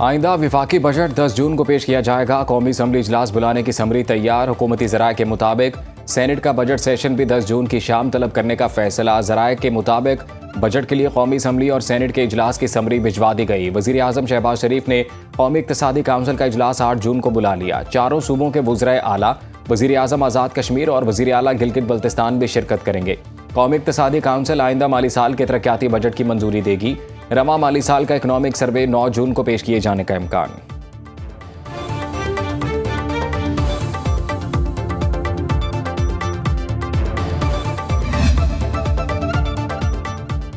आइंदा विफाकी बजट 10 जून को पेश किया जाएगा। कौमी असम्बली इजलास बुलाने की समरी तैयार। हुकूमती ज़राए के मुताबिक सेनेट का बजट सेशन भी 10 जून की शाम तलब करने का फैसला। ज़राए के मुताबिक बजट के लिए कौमी असम्बली और सेनेट के इजलास की समरी भिजवा दी गई। वज़ीर आज़म शहबाज शरीफ ने कौमी इक़्तिसादी काउंसिल का इजलास 8 जून को बुला लिया। चारों सूबों के वज़राए आला, वज़ीर आज़म आज़ाद कश्मीर और वज़ीर आला गिलगित बल्तिस्तान भी शिरकत करेंगे। कौमी इक़्तिसादी काउंसिल आइंदा माली साल के तरक्याती बजट की मंजूरी देगी। रवा माली साल का इकनॉमिक सर्वे 9 जून को पेश किए जाने का इम्कान।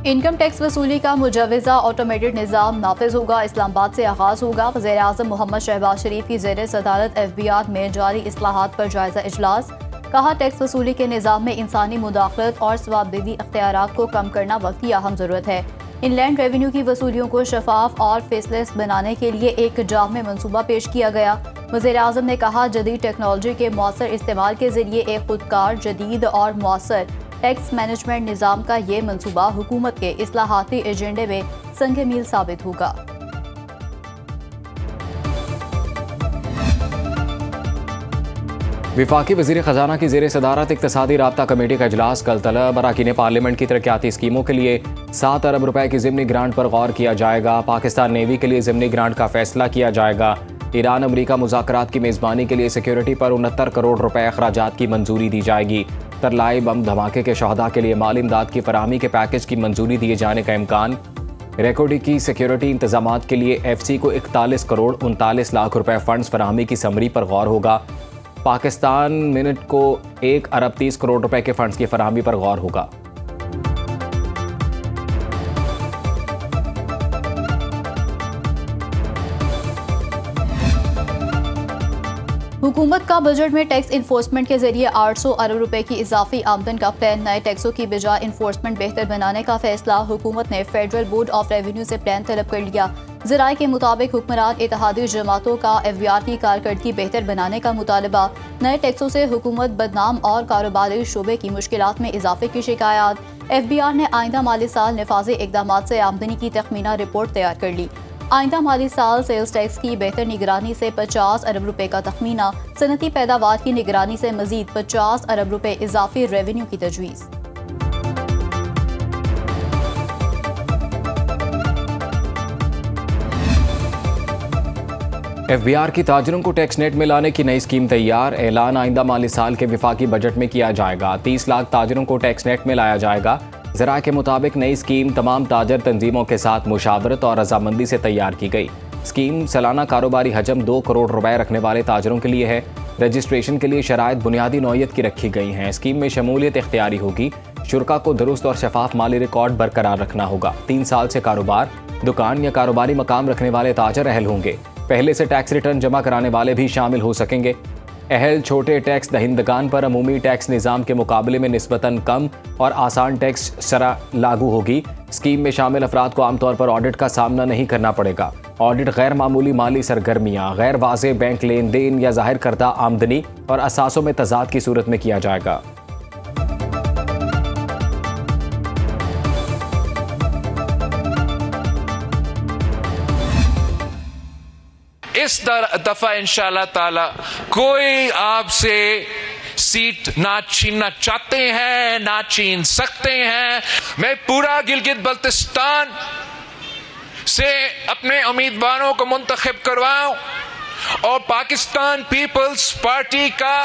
इनकम टैक्स वसूली का मुजवज़ा ऑटोमेटेड निज़ाम नाफिज होगा। इस्लामाबाद से आगाज़ होगा। वज़ीर आज़म मोहम्मद शहबाज शरीफ की ज़ेर सदारत FBR में जारी इस्लाहात पर जायज़ा इजलास। कहा, टैक्स वसूली के निज़ाम में इंसानी मुदाखलत और सवाबदेही इख्तियारात को कम करना वक्त की अहम ज़रूरत है। इनलैंड रेवेन्यू की वसूलियों को शफाफ और फेसलेस बनाने के लिए एक जामे मनसूबा पेश किया गया। वज़ीर आज़म ने कहा, जदीद टेक्नोलॉजी के मौसर इस्तेमाल के जरिए एक खुदकार, जदीद और मौसर टैक्स मैनेजमेंट निज़ाम का ये मनसूबा हुकूमत के इस्लाहाती एजेंडे में संग मील साबित होगा। विफाकी वज़ीर ख़जाना की ज़ेर सदारत इक़्तिसादी राब्ता कमेटी का इजलास कल तलब। अरकान पार्लियामेंट की तरक्याती स्कीमों के लिए 7 अरब रुपए की ज़िमनी ग्रांट पर गौर किया जाएगा। पाकिस्तान नेवी के लिए ज़िमनी ग्रांट का फैसला किया जाएगा। ईरान अमरीका मुज़ाकरात की मेज़बानी के लिए सिक्योरिटी पर 69 करोड़ रुपए अखराजात की मंजूरी दी जाएगी। तरलाई बम धमाके के शहदा के लिए माली इमदाद की फराहमी के पैकेज की मंजूरी दिए जाने का इम्कान। रिकॉर्डी की सिक्योरिटी इंतजामात के लिए FC को 41 करोड़ 39 लाख रुपए फंड्स फराहमी की समरी पर गौर होगा। पाकिस्तान मिनट को 1 अरब 30 करोड़ रुपए के फंड्स की फराहमी पर गौर होगा। हुकूमत का बजट में टैक्स इन्फोर्समेंट के जरिए 800 अरब रुपए की इजाफी आमदन का प्लान। नए टैक्सों की बजाय इन्फोर्समेंट बेहतर बनाने का फैसला। हुकूमत ने फेडरल बोर्ड ऑफ रेवेन्यू से प्लान तलब कर लिया। ज़राए के मुताबिक हुक्मरान इत्तेहादी जमातों का FBR की कारकर्दगी बेहतर बनाने का मुतालबा। नए टैक्सों से हुकूमत बदनाम और कारोबारी शोबे की मुश्किलात में इजाफे की शिकायत। FBR ने आइंदा माली साल नफाजी इकदामात से आमदनी की तखमीना रिपोर्ट तैयार कर ली। आइंदा माली साल सेल्स टैक्स की बेहतर निगरानी से 50 अरब रुपए का तखमीना। सनती पैदावार की निगरानी से मजीद 50 अरब रुपए इजाफी रेवेन्यू की तजवीज़। FBR की ताजरों को टैक्स नेट में लाने की नई स्कीम तैयार। ऐलान आइंदा माली साल के विफाकी बजट में किया जाएगा। 30 लाख ताजरों को टैक्स नेट में लाया जाएगा। ज़राए के मुताबिक नई स्कीम तमाम ताजर तंजीमों के साथ मुशावरत और रजामंदी से तैयार की गई। स्कीम सालाना कारोबारी हजम 2 करोड़ रुपए रखने वाले ताजरों के लिए है। रजिस्ट्रेशन के लिए शराइत बुनियादी नौयत की रखी गई हैं। स्कीम में शमूलियत इख्तियारी होगी। शुरा को दुरुस्त और शफाफ माली रिकॉर्ड बरकरार रखना होगा। 3 साल से कारोबार, दुकान या कारोबारी मकाम रखने वाले ताजर अहल होंगे। पहले से टैक्स रिटर्न जमा कराने वाले भी शामिल हो सकेंगे। अहल छोटे टैक्स दहिंदगान पर अमूमी टैक्स निज़ाम के मुकाबले में निस्बतन कम और आसान टैक्स शरह लागू होगी। स्कीम में शामिल अफराद को आमतौर पर ऑडिट का सामना नहीं करना पड़ेगा। ऑडिट गैर मामूली माली सरगर्मियाँ, गैर वाज़े बैंक लेन देन या जाहिर करदा आमदनी और असासों में तजाद की सूरत में किया जाएगा। इस दफा इंशाल्लाह ताला कोई आपसे सीट ना छीनना चाहते हैं, ना छीन सकते हैं। मैं पूरा गिलगित बल्तिस्तान से अपने उम्मीदवारों को मुंतखब करवाऊं और पाकिस्तान पीपल्स पार्टी का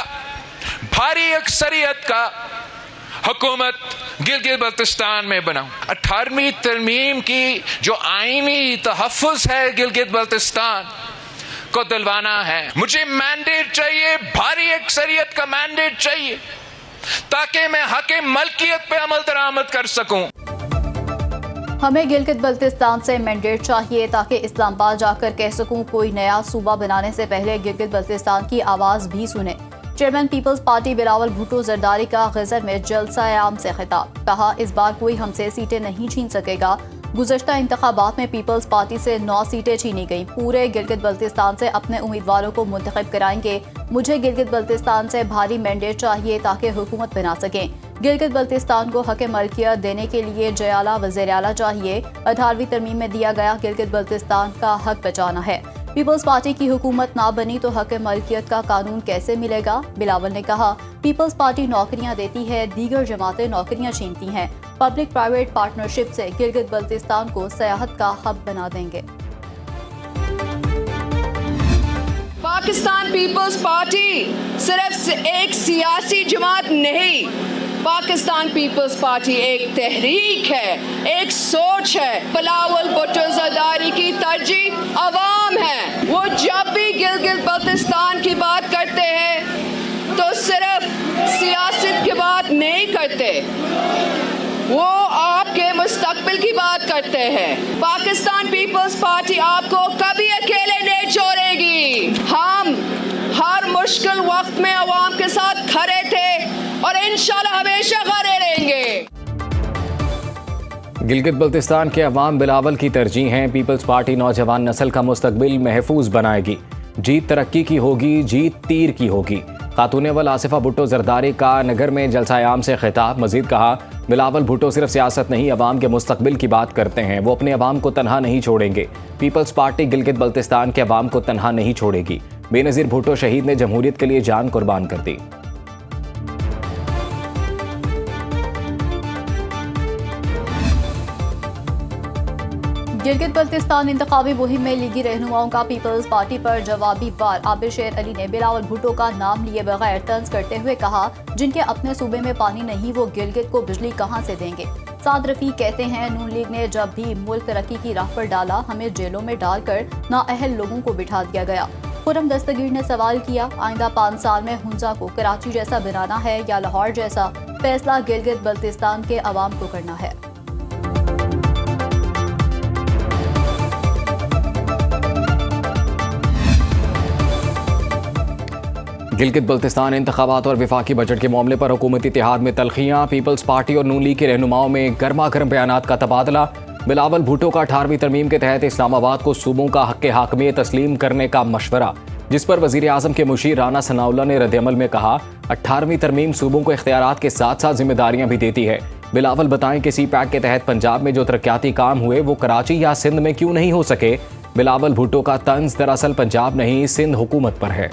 भारी अक्सरियत का हुकूमत गिलगित बल्तिस्तान में बनाऊं। 18वीं तरमीम की जो आईनी तहफ़्फ़ुज़ है गिलगित बल्तिस्तान को दिलवाना है। मुझे मैंडेट चाहिए, भारी अक्सरियत का मैंडेट चाहिए, ताकि मैं हक़ मलकियत पे अमल दरामद कर सकूं। हमें गिलगित बल्तिस्तान से मैंडेट चाहिए ताकि इस्लामाबाद जाकर कह सकूं कोई नया सूबा बनाने से पहले गिलगित बल्तिस्तान की आवाज़ भी सुने। Chairman Peoples Party Bilawal Bhutto Zardari का गजर में जलसा आम से खिताब। कहा, इस बार कोई हमसे सीटें नहीं छीन सकेगा। गुज़श्ता इंतखाबात में पीपल्स पार्टी से 9 सीटें छीनी गईं। पूरे गिलगित बल्तिस्तान से अपने उम्मीदवारों को मुंतखब कराएंगे। मुझे गिलगित बल्तिस्तान से भारी मैंडेट चाहिए ताकि हुकूमत बना सकें। गिलगित बल्तिस्तान को हक मलकियत देने के लिए जयाला वज़ीर आला चाहिए। 18वीं तरमीम में दिया गया गिलगित बल्तिस्तान का हक बचाना है। पीपल्स पार्टी की हुकूमत ना बनी तो हक मलकियत का कानून कैसे मिलेगा? बिलावल ने कहा, पीपल्स पार्टी नौकरियां देती है, दीगर जमातें नौकरियां छीनती हैं। पब्लिक प्राइवेट पार्टनरशिप से गिलगित बल्तिस्तान को सियाहत का हब बना देंगे। पाकिस्तान पीपल्स पार्टी सिर्फ एक सियासी जमात नहीं, पाकिस्तान पीपल्स पार्टी एक तहरीक है, एक सोच है। बिलावल भुट्टो जरदारी की तरजीह अवाम है। वो जब भी गिलगित बल्तिस्तान की बात करते हैं तो सिर्फ सियासत की बात नहीं करते, वो आपके मुस्तकबिल की बात करते हैं। पाकिस्तान पीपल्स पार्टी आपको कभी अकेले नहीं छोड़ेगी। हम हर मुश्किल वक्त में अवाम के साथ खड़े थे और इंशाल्लाह हमेशा खड़े रहेंगे। गिलगित बल्तिस्तान के अवाम बिलावल की तरजीह हैं। पीपल्स पार्टी नौजवान नस्ल का मुस्तकबिल महफूज बनाएगी। जीत तरक्की की होगी, जीत तीर की होगी। खातून अव्वल आसिफा भुट्टो जरदारी का नगर में जलसा-ए-आम से खिताब। मजीद कहा, बिलावल भुट्टो सिर्फ सियासत नहीं, अवाम के मुस्तकबिल की बात करते हैं। वो अपने अवाम को तनहा नहीं छोड़ेंगे। पीपल्स पार्टी गिलगित बल्तिस्तान के अवाम को तनहा नहीं छोड़ेगी। बेनज़ीर भुट्टो शहीद ने जमहूरियत के लिए जान कुर्बान कर दी। गिलगित बल्तिस्तान इंतखाबी मुहिम में लीगी रहनुमाओं का पीपल्स पार्टी पर जवाबी वार। आबिर शेर अली ने बिलावल भुट्टो का नाम लिए बगैर तंज करते हुए कहा, जिनके अपने सूबे में पानी नहीं वो गिलगित को बिजली कहां से देंगे? साद रफीक कहते हैं, नून लीग ने जब भी मुल्क तरक्की की राह पर डाला, हमें जेलों में डालकर नाअहल लोगों को बिठा दिया गया। खुरम दस्तगीर ने सवाल किया, आइंदा 5 साल में हुंजा को कराची जैसा बनाना है या लाहौर जैसा? फैसला गिलगित बल्तिस्तान के अवाम को करना है। गिलगित बल्तिस्तान इंतखाबात और विफाकी बजट के मामले पर हुकूमती इत्तेहाद में तलखियाँ। पीपल्स पार्टी और नून लीग के रहनुमाओं में गर्मा गर्म बयानात का तबादला। बिलावल भुट्टो का 18वीं तरमीम के तहत इस्लामाबाद को सूबों का हक़ हाकमियत तस्लीम करने का मशवरा, जिस पर वज़ीर आज़म के मुशीर राना सनाउल्लाह ने रद्द-ए-अमल में कहा, 18वीं तरमीम सूबों को इख्तियारात के साथ साथ जिम्मेदारियां भी देती है। बिलावल बताएं कि CPAC के तहत पंजाब में जो तरक्याती काम हुए वो कराची या सिंध में क्यों नहीं हो सके? बिलावल भुट्टो का तंज दरअसल पंजाब नहीं, सिंध हुकूमत पर है।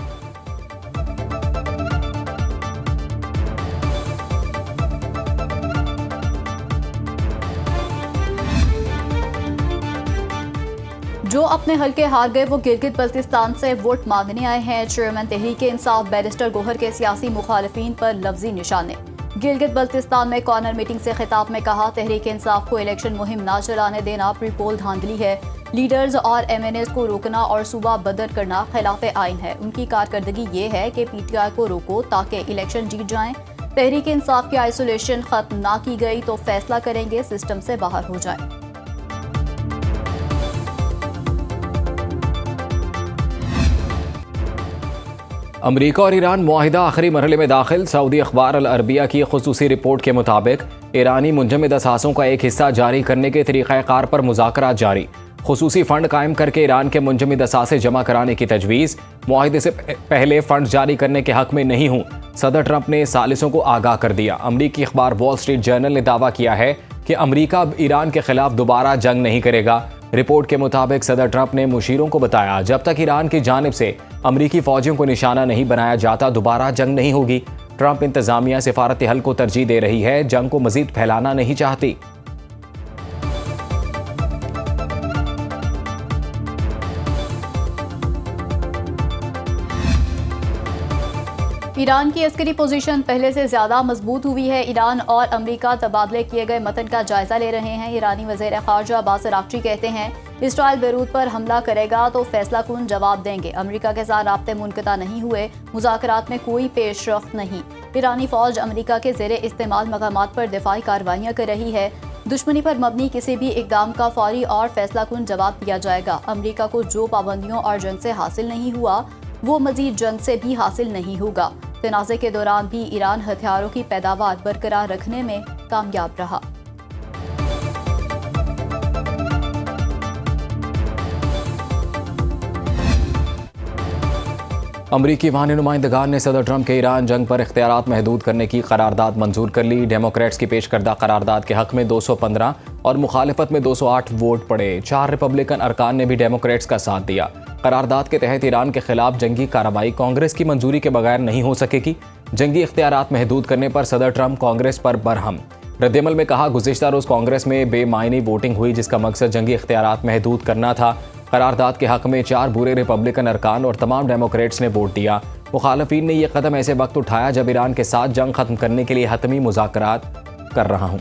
जो अपने हल्के हार गए वो गिलगित बल्तिस्तान से वोट मांगने आए हैं। चेयरमैन तहरीक इंसाफ बैरिस्टर गोहर के सियासी मुखालिफिन पर लफ्जी निशाने। गिलगित बल्तिस्तान में कॉर्नर मीटिंग से खिताब में कहा, तहरीक इंसाफ को इलेक्शन मुहिम ना चलाने देना प्रीपोल धांधली है। लीडर्स और MNAs को रोकना और सूबा बदर करना खिलाफ आइन है। उनकी कारकर्दगी ये है कि PTI को रोको ताकि इलेक्शन जीत जाएं। तहरीक इंसाफ की आइसोलेशन खत्म ना की गई तो फैसला करेंगे सिस्टम से बाहर हो जाए। अमरीका और ईरान मुआहिदा आखिरी मरहले में दाखिल। सऊदी अखबार अल अरबिया की खुसूसी रिपोर्ट के मुताबिक ईरानी मुंजमद असासों का एक हिस्सा जारी करने के तरीक़ाकार पर मुज़ाकरात जारी। खुसूसी फ़ंड कायम करके ईरान के मुंजमद असासे जमा कराने की तजवीज़। मुआहिदे से पहले फ़ंड जारी करने के हक़ में नहीं हूँ, सदर ट्रंप ने सालिसों को आगाह कर दिया। अमरीकी अखबार वॉल स्ट्रीट जर्नल ने दावा किया है कि अमरीका अब ईरान के खिलाफ दोबारा जंग नहीं करेगा। रिपोर्ट के मुताबिक सदर ट्रंप ने मुशीरों को बताया, जब तक ईरान की जानिब से अमरीकी फ़ौजियों को निशाना नहीं बनाया जाता दोबारा जंग नहीं होगी। ट्रंप इंतज़ामिया सिफारती हल को तरजीह दे रही है, जंग को मज़ीद फैलाना नहीं चाहती। ईरान की अस्करी पोजीशन पहले से ज़्यादा मजबूत हुई है। ईरान और अमरीका तबादले किए गए मतन का जायजा ले रहे हैं। ईरानी वज़ीर ख़ारजा अब्बास अराग़ची कहते हैं, इसराइल बेरूत पर हमला करेगा तो फैसला कुन जवाब देंगे। अमरीका के साथ राब्ते मुनक़ता नहीं हुए, मुज़ाकरात में कोई पेशरफ्त नहीं। ईरानी फ़ौज अमरीका के ज़ेरे इस्तेमाल मकामात पर दिफाई कार्रवाइयाँ कर रही है। दुश्मनी पर मबनी किसी भी इक़दाम का फौरी और फैसला कुन जवाब दिया जाएगा। अमरीका को जो पाबंदियों और जंग से हासिल नहीं हुआ वो मज़ीद जंग से भी हासिल नहीं होगा। तनाज़े के दौरान भी ईरान हथियारों की पैदावार बरकरार रखने में कामयाब रहा। अमरीकी वानी नुमाइंदगान ने सदर ट्रंप के ईरान जंग पर इख्तियारात महदूद करने की करारदाद मंजूर कर ली। डेमोक्रेट्स की पेश करदा करारदाद के हक में 215 और मुखालिफत में 208 वोट पड़े। 4 रिपब्लिकन अरकान ने भी डेमोक्रेट्स का साथ दिया। करारदाद के तहत ईरान के खिलाफ जंगी कार्रवाई कांग्रेस की मंजूरी के बगैर नहीं हो सकेगी। जंगी इख्तियारात महदूद करने पर सदर ट्रंप कांग्रेस पर बरहम। रद्दमल में कहा, गुज़िश्ता रोज़ कांग्रेस में बेमायनी वोटिंग हुई जिसका मकसद जंगी इख्तियारात महदूद करना था। करारदाद के हक में 4 बुरे रिपब्लिकन अरकान और तमाम डेमोक्रेट्स ने वोट दिया। मुखालफीन ने यह कदम ऐसे वक्त उठाया जब ईरान के साथ जंग खत्म करने के लिए हतमी मुज़ाकरात कर रहा हूँ।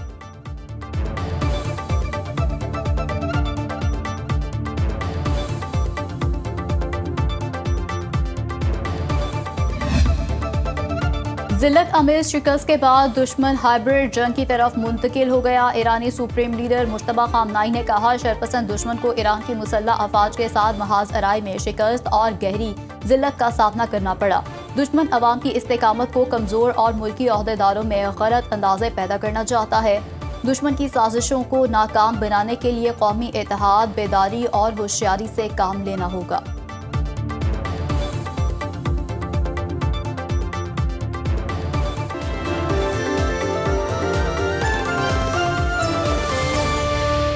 जिल्लत आमेज शिकस्त के बाद दुश्मन हाइब्रिड जंग की तरफ मुंतकिल हो गया। ईरानी सुप्रीम लीडर मुश्तबा खामनाई ने कहा, शरपसंद दुश्मन को ईरान की मुसल्लह अफवाज के साथ महाज अराई में शिकस्त और गहरी जिल्लत का सामना करना पड़ा। दुश्मन अवाम की इस्तेकामत को कमज़ोर और मुल्की ओहदेदारों में गलत अंदाजे पैदा करना चाहता है। दुश्मन की साजिशों को नाकाम बनाने के लिए कौमी इत्तेहाद, बेदारी और होशियारी से काम लेना होगा।